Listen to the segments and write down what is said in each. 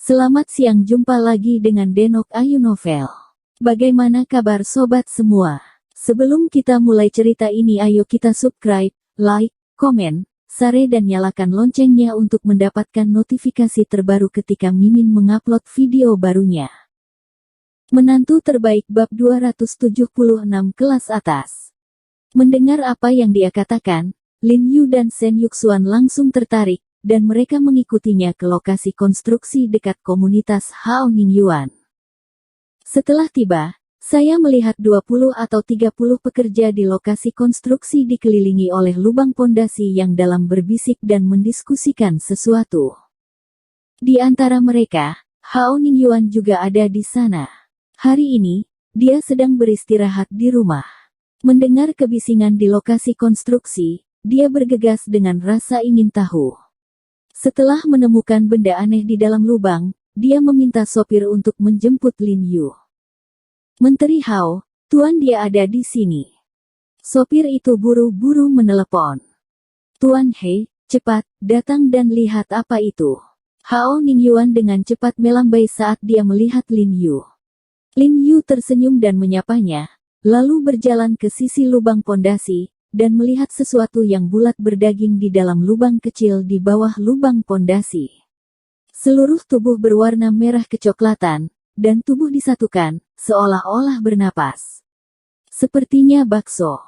Selamat siang, jumpa lagi dengan Denok Ayu Novel. Bagaimana kabar sobat semua? Sebelum kita mulai cerita ini, ayo kita subscribe, like, komen, share dan nyalakan loncengnya untuk mendapatkan notifikasi terbaru ketika Mimin mengupload video barunya. Menantu terbaik bab 276 kelas atas. Mendengar apa yang dia katakan, Lin Yu dan Shen Yuxuan langsung tertarik, dan mereka mengikutinya ke lokasi konstruksi dekat komunitas Hao Ningyuan. Setelah tiba, saya melihat 20 atau 30 pekerja di lokasi konstruksi dikelilingi oleh lubang pondasi yang dalam berbisik dan mendiskusikan sesuatu. Di antara mereka, Hao Ningyuan juga ada di sana. Hari ini, dia sedang beristirahat di rumah. Mendengar kebisingan di lokasi konstruksi, dia bergegas dengan rasa ingin tahu. Setelah menemukan benda aneh di dalam lubang, dia meminta sopir untuk menjemput Lin Yu. Menteri Hao, Tuan, dia ada di sini. Sopir itu buru-buru menelepon. Tuan He, cepat, datang dan lihat apa itu. Hao Ningyuan dengan cepat melambai saat dia melihat Lin Yu. Lin Yu tersenyum dan menyapanya, lalu berjalan ke sisi lubang pondasi, dan melihat sesuatu yang bulat berdaging di dalam lubang kecil di bawah lubang pondasi. Seluruh tubuh berwarna merah kecoklatan, dan tubuh disatukan, seolah-olah bernapas. Sepertinya bakso.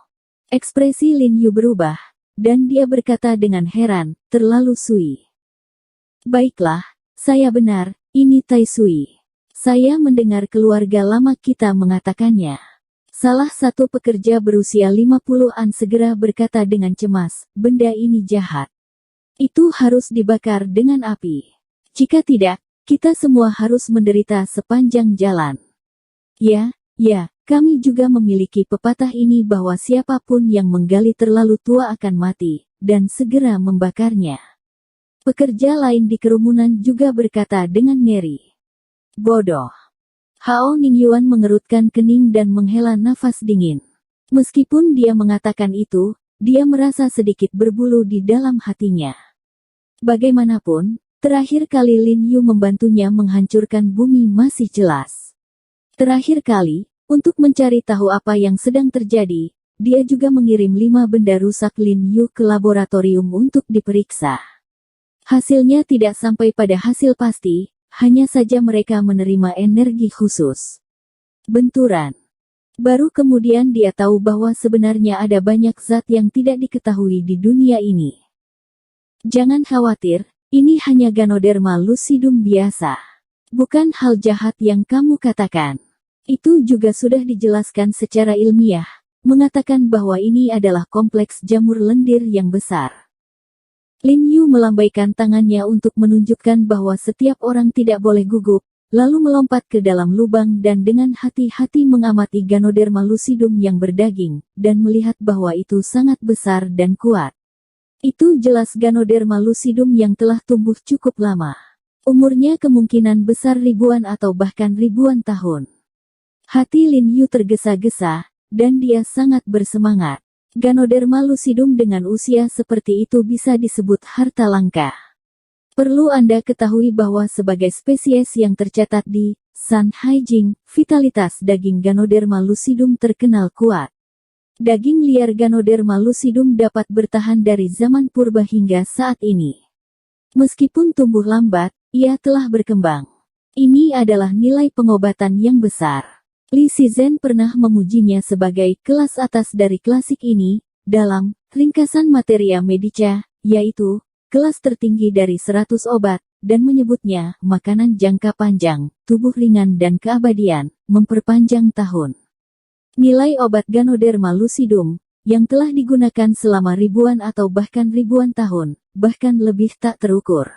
Ekspresi Lin Yu berubah, dan dia berkata dengan heran, terlalu sui. Baiklah, saya benar, ini Tai Sui. Saya mendengar keluarga lama kita mengatakannya. Salah satu pekerja berusia 50-an segera berkata dengan cemas, benda ini jahat. Itu harus dibakar dengan api. Jika tidak, kita semua harus menderita sepanjang jalan. Ya, kami juga memiliki pepatah ini bahwa siapapun yang menggali terlalu tua akan mati, dan segera membakarnya. Pekerja lain di kerumunan juga berkata dengan ngeri. Bodoh. Hao Ningyuan mengerutkan kening dan menghela nafas dingin. Meskipun dia mengatakan itu, dia merasa sedikit berbulu di dalam hatinya. Bagaimanapun, terakhir kali Lin Yu membantunya menghancurkan bumi masih jelas. Terakhir kali, untuk mencari tahu apa yang sedang terjadi, dia juga mengirim 5 benda rusak Lin Yu ke laboratorium untuk diperiksa. Hasilnya tidak sampai pada hasil pasti. Hanya saja mereka menerima energi khusus. Benturan. Baru kemudian dia tahu bahwa sebenarnya ada banyak zat yang tidak diketahui di dunia ini. Jangan khawatir, ini hanya Ganoderma lucidum biasa. Bukan hal jahat yang kamu katakan. Itu juga sudah dijelaskan secara ilmiah, mengatakan bahwa ini adalah kompleks jamur lendir yang besar. Lin Yu melambaikan tangannya untuk menunjukkan bahwa setiap orang tidak boleh gugup, lalu melompat ke dalam lubang dan dengan hati-hati mengamati Ganoderma lucidum yang berdaging, dan melihat bahwa itu sangat besar dan kuat. Itu jelas Ganoderma lucidum yang telah tumbuh cukup lama. Umurnya kemungkinan besar ribuan atau bahkan ribuan tahun. Hati Lin Yu tergesa-gesa, dan dia sangat bersemangat. Ganoderma lucidum dengan usia seperti itu bisa disebut harta langka. Perlu Anda ketahui bahwa sebagai spesies yang tercatat di San Haijing, vitalitas daging Ganoderma lucidum terkenal kuat. Daging liar Ganoderma lucidum dapat bertahan dari zaman purba hingga saat ini. Meskipun tumbuh lambat, ia telah berkembang. Ini adalah nilai pengobatan yang besar. Li Shizhen pernah memujinya sebagai kelas atas dari klasik ini, dalam ringkasan materia medica, yaitu kelas tertinggi dari 100 obat, dan menyebutnya makanan jangka panjang, tubuh ringan dan keabadian, memperpanjang tahun. Nilai obat Ganoderma lucidum, yang telah digunakan selama ribuan atau bahkan ribuan tahun, bahkan lebih tak terukur.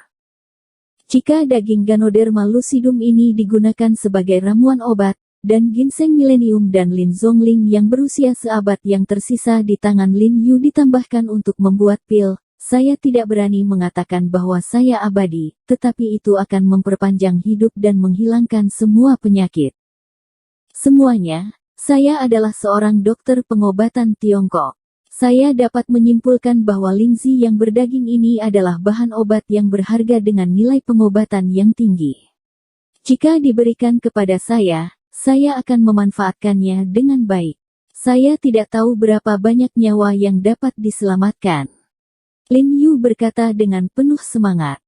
Jika daging Ganoderma lucidum ini digunakan sebagai ramuan obat, dan ginseng milenium dan Lin Zongling yang berusia seabad yang tersisa di tangan Lin Yu ditambahkan untuk membuat pil, saya tidak berani mengatakan bahwa saya abadi, tetapi itu akan memperpanjang hidup dan menghilangkan semua penyakit. Semuanya, saya adalah seorang dokter pengobatan Tiongkok. Saya dapat menyimpulkan bahwa lingzi yang berdaging ini adalah bahan obat yang berharga dengan nilai pengobatan yang tinggi. Jika diberikan kepada saya akan memanfaatkannya dengan baik. Saya tidak tahu berapa banyak nyawa yang dapat diselamatkan. Lin Yu berkata dengan penuh semangat.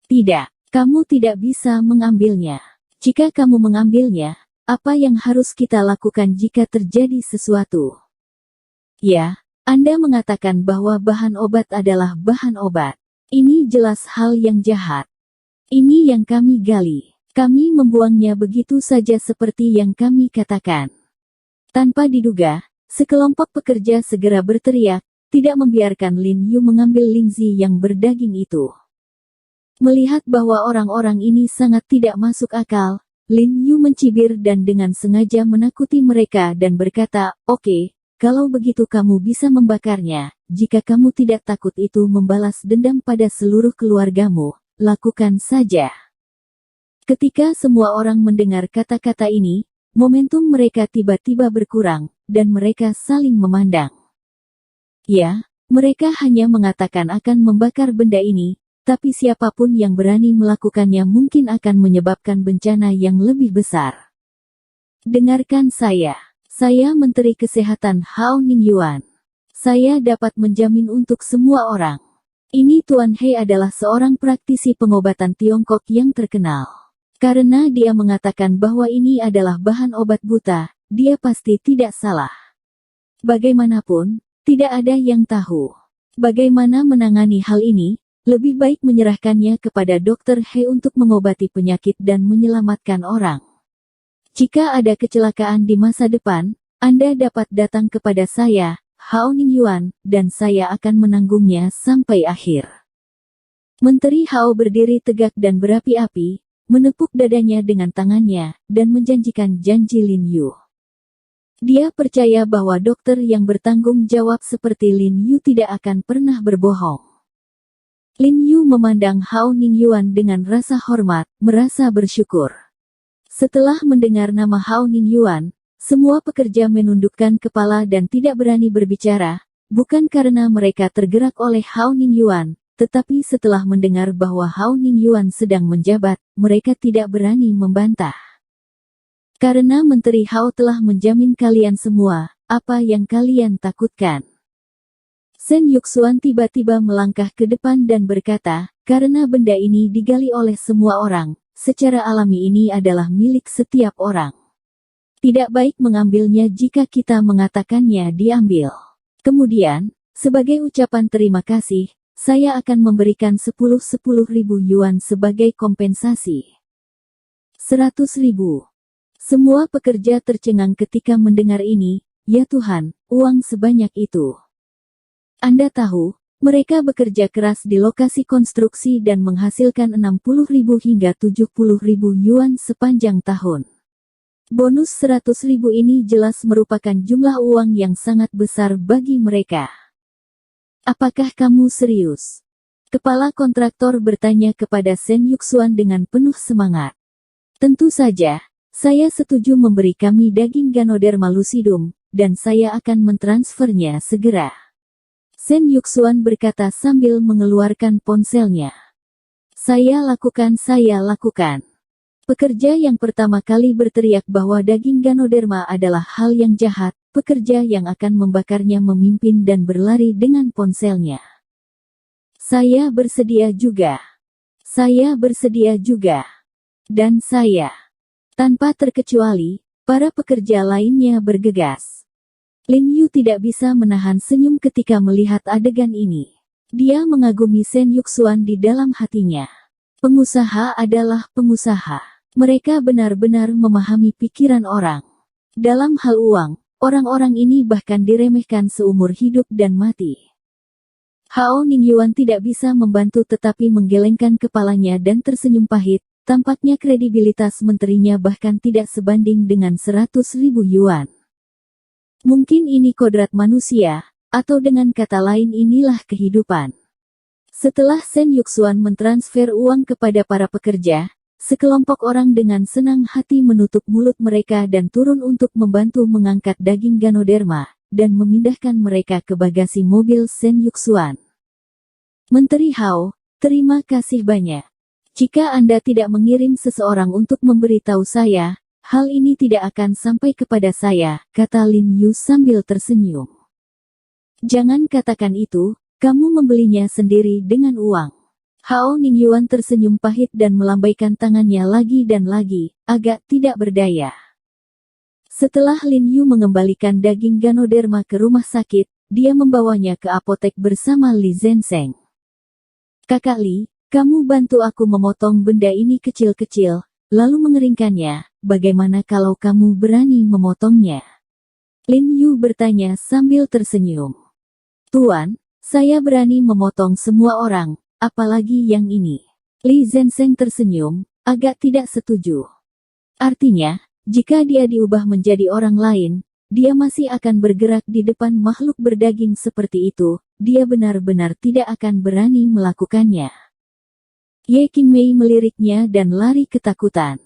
Tidak, kamu tidak bisa mengambilnya. Jika kamu mengambilnya, apa yang harus kita lakukan jika terjadi sesuatu? Ya, Anda mengatakan bahwa bahan obat adalah bahan obat. Ini jelas hal yang jahat. Ini yang kami gali. Kami membuangnya begitu saja seperti yang kami katakan. Tanpa diduga, sekelompok pekerja segera berteriak, tidak membiarkan Lin Yu mengambil lingzi yang berdaging itu. Melihat bahwa orang-orang ini sangat tidak masuk akal, Lin Yu mencibir dan dengan sengaja menakuti mereka dan berkata, "Oke, kalau begitu kamu bisa membakarnya. Jika kamu tidak takut itu membalas dendam pada seluruh keluargamu, lakukan saja." Ketika semua orang mendengar kata-kata ini, momentum mereka tiba-tiba berkurang, dan mereka saling memandang. Ya, mereka hanya mengatakan akan membakar benda ini, tapi siapapun yang berani melakukannya mungkin akan menyebabkan bencana yang lebih besar. Dengarkan saya Menteri Kesehatan Hao Ningyuan. Saya dapat menjamin untuk semua orang. Ini Tuan He adalah seorang praktisi pengobatan Tiongkok yang terkenal. Karena dia mengatakan bahwa ini adalah bahan obat buta, dia pasti tidak salah. Bagaimanapun, tidak ada yang tahu bagaimana menangani hal ini. Lebih baik menyerahkannya kepada Dr. He untuk mengobati penyakit dan menyelamatkan orang. Jika ada kecelakaan di masa depan, Anda dapat datang kepada saya, Hao Ningyuan, dan saya akan menanggungnya sampai akhir. Menteri Hao berdiri tegak dan berapi-api, menepuk dadanya dengan tangannya, dan menjanjikan janji Lin Yu. Dia percaya bahwa dokter yang bertanggung jawab seperti Lin Yu tidak akan pernah berbohong. Lin Yu memandang Hao Ningyuan dengan rasa hormat, merasa bersyukur. Setelah mendengar nama Hao Ningyuan, semua pekerja menundukkan kepala dan tidak berani berbicara, bukan karena mereka tergerak oleh Hao Ningyuan, tetapi setelah mendengar bahwa Hao Ningyuan sedang menjabat, mereka tidak berani membantah. Karena Menteri Hao telah menjamin kalian semua, apa yang kalian takutkan? Sen Yuxuan tiba-tiba melangkah ke depan dan berkata, karena benda ini digali oleh semua orang, secara alami ini adalah milik setiap orang. Tidak baik mengambilnya jika kita mengatakannya diambil. Kemudian, sebagai ucapan terima kasih, saya akan memberikan 10.000 yuan sebagai kompensasi. 100.000. Semua pekerja tercengang ketika mendengar ini, ya Tuhan, uang sebanyak itu. Anda tahu, mereka bekerja keras di lokasi konstruksi dan menghasilkan 60.000 hingga 70.000 yuan sepanjang tahun. Bonus 100.000 ini jelas merupakan jumlah uang yang sangat besar bagi mereka. Apakah kamu serius? Kepala kontraktor bertanya kepada Sen Yuxuan dengan penuh semangat. Tentu saja, saya setuju memberi kami daging Ganoderma lucidum, dan saya akan mentransfernya segera. Sen Yuxuan berkata sambil mengeluarkan ponselnya. Saya lakukan. Pekerja yang pertama kali berteriak bahwa daging Ganoderma adalah hal yang jahat, pekerja yang akan membakarnya memimpin dan berlari dengan ponselnya. Saya bersedia juga. Dan saya. Tanpa terkecuali, para pekerja lainnya bergegas. Lin Yu tidak bisa menahan senyum ketika melihat adegan ini. Dia mengagumi Sen Yuxuan di dalam hatinya. Pengusaha adalah pengusaha. Mereka benar-benar memahami pikiran orang. Dalam hal uang, orang-orang ini bahkan diremehkan seumur hidup dan mati. Hao Ningyuan tidak bisa membantu tetapi menggelengkan kepalanya dan tersenyum pahit. Tampaknya kredibilitas menterinya bahkan tidak sebanding dengan 100.000 yuan. Mungkin ini kodrat manusia, atau dengan kata lain inilah kehidupan. Setelah Sen Yuxuan mentransfer uang kepada para pekerja, sekelompok orang dengan senang hati menutup mulut mereka dan turun untuk membantu mengangkat daging Ganoderma, dan memindahkan mereka ke bagasi mobil Sen Yuxuan. Menteri Hao, terima kasih banyak. Jika Anda tidak mengirim seseorang untuk memberitahu saya, hal ini tidak akan sampai kepada saya, kata Lin Yu sambil tersenyum. Jangan katakan itu, kamu membelinya sendiri dengan uang. Hao Ningyuan tersenyum pahit dan melambaikan tangannya lagi dan lagi, agak tidak berdaya. Setelah Lin Yu mengembalikan daging Ganoderma ke rumah sakit, dia membawanya ke apotek bersama Li Zenseng. Kakak Li, kamu bantu aku memotong benda ini kecil-kecil, lalu mengeringkannya, bagaimana kalau kamu berani memotongnya? Lin Yu bertanya sambil tersenyum. Tuan, saya berani memotong semua orang, apalagi yang ini. Li Zenseng tersenyum, agak tidak setuju. Artinya, jika dia diubah menjadi orang lain, dia masih akan bergerak di depan makhluk berdaging seperti itu, dia benar-benar tidak akan berani melakukannya. Ye Qingmei meliriknya dan lari ketakutan.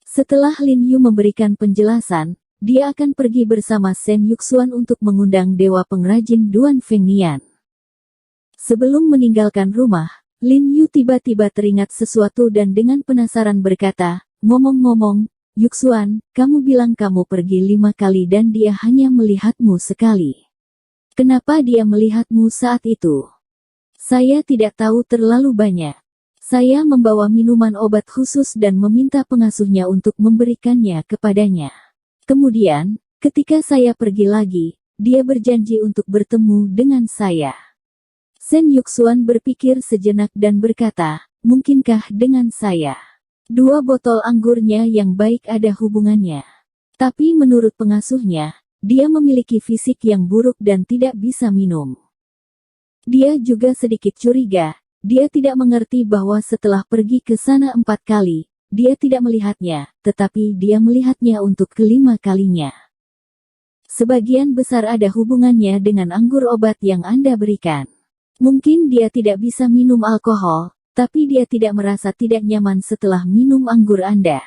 Setelah Lin Yu memberikan penjelasan, dia akan pergi bersama Shen Yuxuan untuk mengundang dewa pengrajin Duan Fengnian. Sebelum meninggalkan rumah, Lin Yu tiba-tiba teringat sesuatu dan dengan penasaran berkata, ngomong-ngomong, Yuxuan, kamu bilang kamu pergi 5 kali dan dia hanya melihatmu sekali. Kenapa dia melihatmu saat itu? Saya tidak tahu terlalu banyak. Saya membawa minuman obat khusus dan meminta pengasuhnya untuk memberikannya kepadanya. Kemudian, ketika saya pergi lagi, dia berjanji untuk bertemu dengan saya. Shen Yuxuan berpikir sejenak dan berkata, mungkinkah dengan saya? 2 botol anggurnya yang baik ada hubungannya. Tapi menurut pengasuhnya, dia memiliki fisik yang buruk dan tidak bisa minum. Dia juga sedikit curiga, dia tidak mengerti bahwa setelah pergi ke sana 4 kali, dia tidak melihatnya, tetapi dia melihatnya untuk ke-5 kalinya. Sebagian besar ada hubungannya dengan anggur obat yang Anda berikan. Mungkin dia tidak bisa minum alkohol, tapi dia tidak merasa tidak nyaman setelah minum anggur Anda.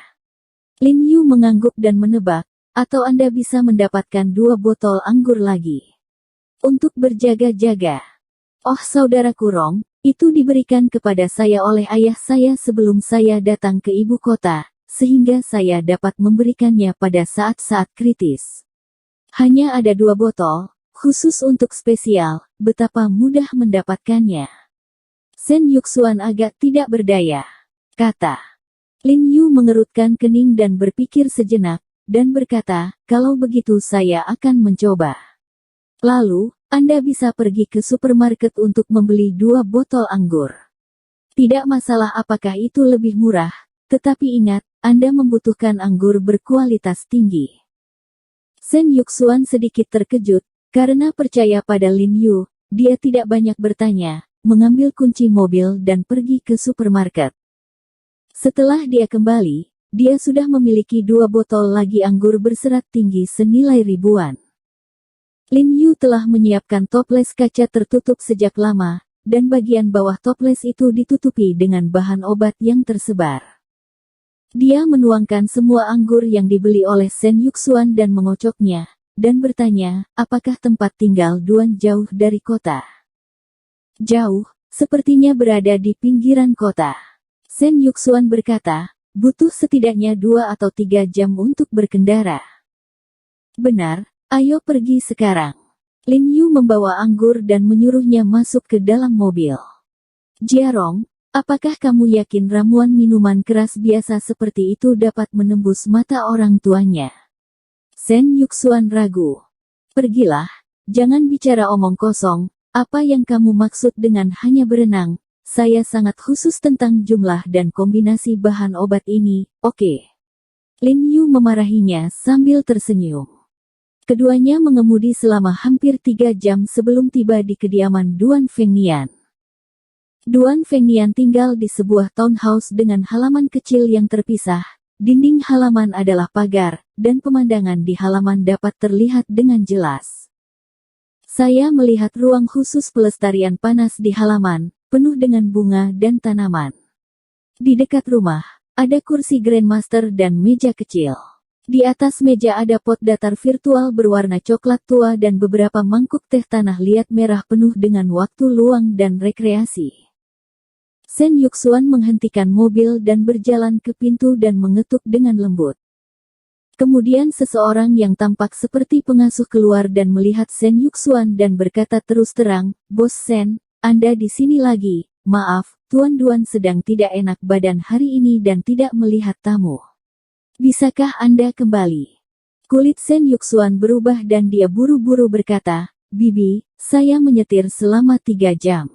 Lin Yu mengangguk dan menebak, atau Anda bisa mendapatkan 2 botol anggur lagi. Untuk berjaga-jaga. Oh saudaraku Rong, itu diberikan kepada saya oleh ayah saya sebelum saya datang ke ibu kota, sehingga saya dapat memberikannya pada saat-saat kritis. Hanya ada 2 botol, khusus untuk spesial, betapa mudah mendapatkannya. Shen Yuxuan agak tidak berdaya, kata. Lin Yu mengerutkan kening dan berpikir sejenak, dan berkata, kalau begitu saya akan mencoba. Lalu, Anda bisa pergi ke supermarket untuk membeli 2 botol anggur. Tidak masalah apakah itu lebih murah, tetapi ingat, Anda membutuhkan anggur berkualitas tinggi. Shen Yuxuan sedikit terkejut, karena percaya pada Lin Yu, dia tidak banyak bertanya, mengambil kunci mobil dan pergi ke supermarket. Setelah dia kembali, dia sudah memiliki 2 botol lagi anggur berserat tinggi senilai ribuan. Lin Yu telah menyiapkan toples kaca tertutup sejak lama, dan bagian bawah toples itu ditutupi dengan bahan obat yang tersebar. Dia menuangkan semua anggur yang dibeli oleh Shen Yuxuan dan mengocoknya, dan bertanya, apakah tempat tinggal Duan jauh dari kota? Jauh, sepertinya berada di pinggiran kota. Shen Yuxuan berkata, butuh setidaknya 2 atau 3 jam untuk berkendara. Benar, ayo pergi sekarang. Lin Yu membawa anggur dan menyuruhnya masuk ke dalam mobil. Jiarong, apakah kamu yakin ramuan minuman keras biasa seperti itu dapat menembus mata orang tuanya? Shen Yuxuan ragu. Pergilah, jangan bicara omong kosong, apa yang kamu maksud dengan hanya berenang? Saya sangat khusus tentang jumlah dan kombinasi bahan obat ini, oke. Lin Yu memarahinya sambil tersenyum. Keduanya mengemudi selama hampir 3 jam sebelum tiba di kediaman Duan Fengnian. Duan Fengnian tinggal di sebuah townhouse dengan halaman kecil yang terpisah. Dinding halaman adalah pagar, dan pemandangan di halaman dapat terlihat dengan jelas. Saya melihat ruang khusus pelestarian panas di halaman, penuh dengan bunga dan tanaman. Di dekat rumah, ada kursi Grandmaster dan meja kecil. Di atas meja ada pot datar virtual berwarna coklat tua dan beberapa mangkuk teh tanah liat merah penuh dengan waktu luang dan rekreasi. Sen Yuxuan menghentikan mobil dan berjalan ke pintu dan mengetuk dengan lembut. Kemudian seseorang yang tampak seperti pengasuh keluar dan melihat Sen Yuxuan dan berkata terus terang, "Bos Sen, Anda di sini lagi. Maaf, Tuan Duan sedang tidak enak badan hari ini dan tidak melihat tamu. Bisakah Anda kembali?" Kulit Sen Yuxuan berubah dan dia buru-buru berkata, "Bibi, saya menyetir selama 3 jam.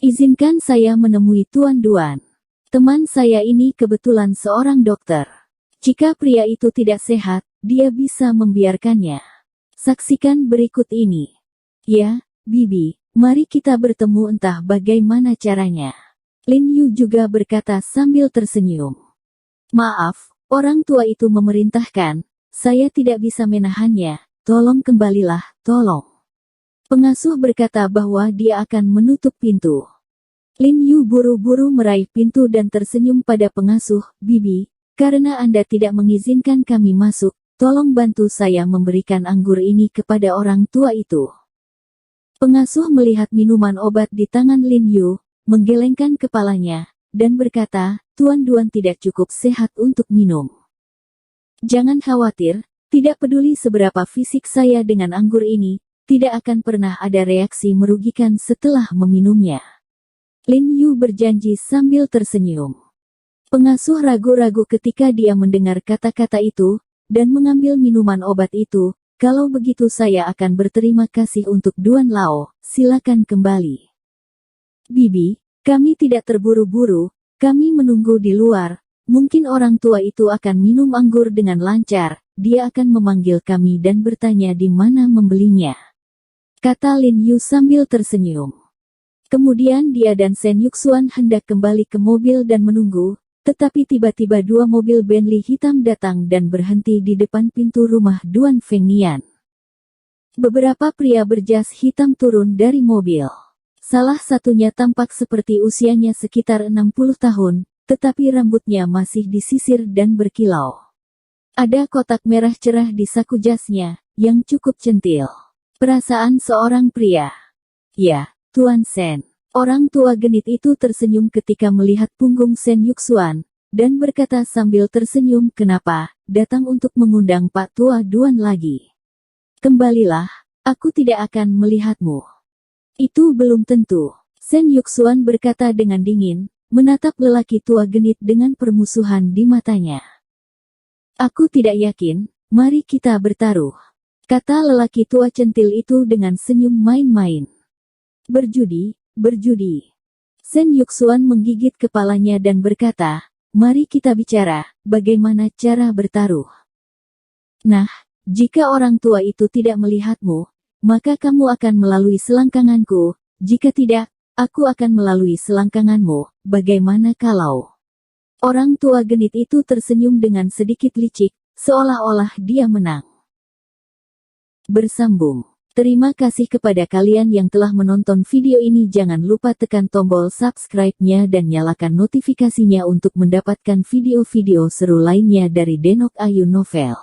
Izinkan saya menemui Tuan Duan. Teman saya ini kebetulan seorang dokter. Jika pria itu tidak sehat, dia bisa membiarkannya. Saksikan berikut ini." "Ya, Bibi, mari kita bertemu entah bagaimana caranya." Lin Yu juga berkata sambil tersenyum. "Maaf, orang tua itu memerintahkan, saya tidak bisa menahannya, tolong kembalilah, tolong." Pengasuh berkata bahwa dia akan menutup pintu. Lin Yu buru-buru meraih pintu dan tersenyum pada pengasuh, "Bibi, karena Anda tidak mengizinkan kami masuk, tolong bantu saya memberikan anggur ini kepada orang tua itu." Pengasuh melihat minuman obat di tangan Lin Yu, menggelengkan kepalanya, dan berkata, "Tuan Duan tidak cukup sehat untuk minum. Jangan khawatir, tidak peduli seberapa fisik saya dengan anggur ini, tidak akan pernah ada reaksi merugikan setelah meminumnya." Lin Yu berjanji sambil tersenyum. Pengasuh ragu-ragu ketika dia mendengar kata-kata itu, dan mengambil minuman obat itu. "Kalau begitu saya akan berterima kasih untuk Duan Lao, silakan kembali." "Bibi, kami tidak terburu-buru, kami menunggu di luar. Mungkin orang tua itu akan minum anggur dengan lancar, dia akan memanggil kami dan bertanya di mana membelinya," kata Lin Yu sambil tersenyum. Kemudian dia dan Sen Yuxuan hendak kembali ke mobil dan menunggu. Tetapi tiba-tiba 2 mobil Bentley hitam datang dan berhenti di depan pintu rumah Duan Fengnian. Beberapa pria berjas hitam turun dari mobil. Salah satunya tampak seperti usianya sekitar 60 tahun, tetapi rambutnya masih disisir dan berkilau. Ada kotak merah cerah di saku jasnya, yang cukup centil. Perasaan seorang pria. "Ya, Tuan Sen." Orang tua genit itu tersenyum ketika melihat punggung Sen Yuxuan, dan berkata sambil tersenyum, "Kenapa, datang untuk mengundang Pak Tua Duan lagi? Kembalilah, aku tidak akan melihatmu." "Itu belum tentu," Sen Yuxuan berkata dengan dingin, menatap lelaki tua genit dengan permusuhan di matanya. "Aku tidak yakin, mari kita bertaruh," kata lelaki tua centil itu dengan senyum main-main. "Berjudi. Berjudi." Sen Yuxuan menggigit kepalanya dan berkata, "Mari kita bicara, bagaimana cara bertaruh. Nah, jika orang tua itu tidak melihatmu, maka kamu akan melalui selangkanganku, jika tidak, aku akan melalui selangkanganmu, bagaimana kalau?" Orang tua genit itu tersenyum dengan sedikit licik, seolah-olah dia menang. Bersambung. Terima kasih kepada kalian yang telah menonton video ini. Jangan lupa tekan tombol subscribe-nya dan nyalakan notifikasinya untuk mendapatkan video-video seru lainnya dari Denok Ayu Novel.